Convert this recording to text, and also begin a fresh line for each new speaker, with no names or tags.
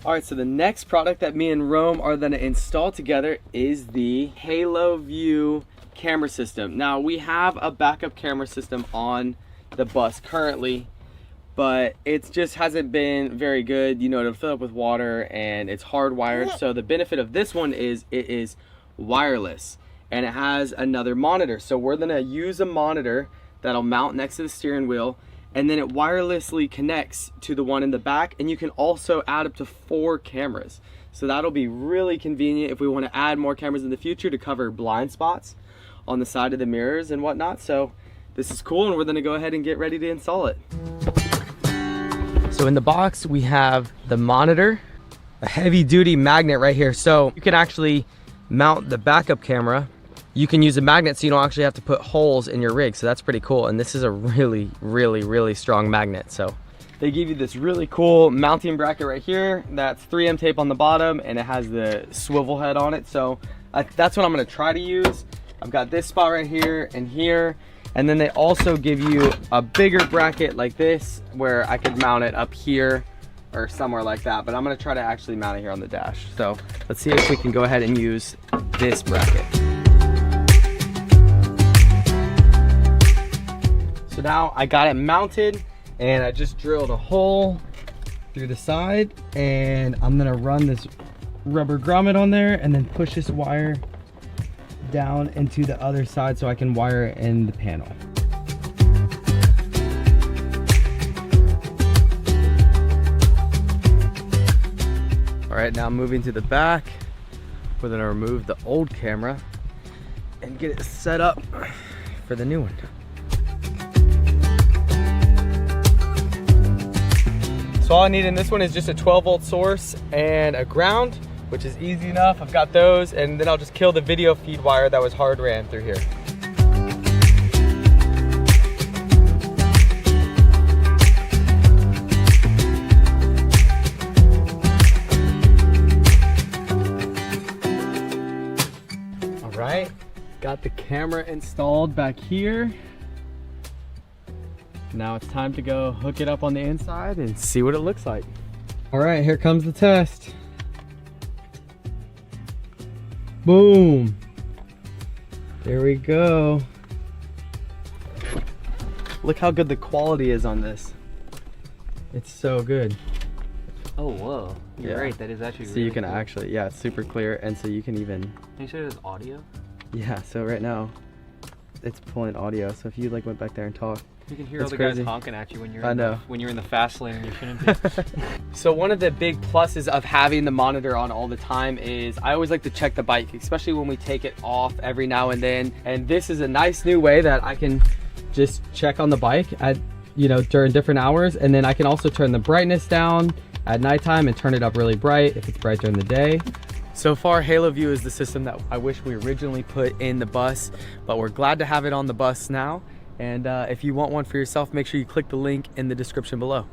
All right, so the next product that me and Rome are gonna install together is the Haloview camera system. Now we have a backup camera system on the bus currently, but it just hasn't been very good. You know, it'll fill up with water and it's hardwired. So the benefit of this one is it is wireless and it has another monitor. So we're gonna use a monitor that'll mount next to the steering wheel, and then it wirelessly connects to the one in the back, and you can also add up to 4 cameras. So that'll be really convenient if we want to add more cameras in the future to cover blind spots on the side of the mirrors and whatnot. So this is cool, and we're gonna go ahead and get ready to install it. So in the box we have the monitor, a heavy duty magnet right here. So you can actually mount the backup camera. You can use a magnet so you don't actually have to put holes in your rig. So that's pretty cool. And this is a really strong magnet. So they give you this really cool mounting bracket right here. That's 3M tape on the bottom and it has the swivel head on it. So that's what I'm gonna try to use. I've got this spot right here and here. And then they also give you a bigger bracket like this where I could mount it up here or somewhere like that. But I'm gonna try to actually mount it here on the dash. So let's see if we can go ahead and use this bracket. So now I got it mounted and I just drilled a hole through the side, and I'm gonna run this rubber grommet on there and then push this wire down into the other side so I can wire it in the panel. All right, now moving to the back, we're gonna remove the old camera and get it set up for the new one. So all I need in this one is just a 12-volt source and a ground, which is easy enough. I've got those, and then I'll just kill the video feed wire that was hard ran through here. All right, got the camera installed back here. Now it's time to go hook it up on the inside and see what it looks like. All right, here comes the test. Boom. There we go. Look how good the quality is on this. It's so good.
Oh, whoa. You're right, that is actually
so
really
you can
cool.
actually, yeah, it's super clear, and so you can even...
Can you say there's audio?
Yeah, so right now, it's pulling audio, so if you like went back there and talked,
you can hear
it's
all the
crazy.
guys honking at you when you're
when
you're in the fast lane and you shouldn't be.
So one of the big pluses of having the monitor on all the time is I always like to check the bike, especially when we take it off every now and then. And this is a nice new way that I can just check on the bike at, you know, during different hours. And then I can also turn the brightness down at nighttime and turn it up really bright if it's bright during the day. So far, Haloview is the system that I wish we originally put in the bus, but we're glad to have it on the bus now. And if you want one for yourself, make sure you click the link in the description below.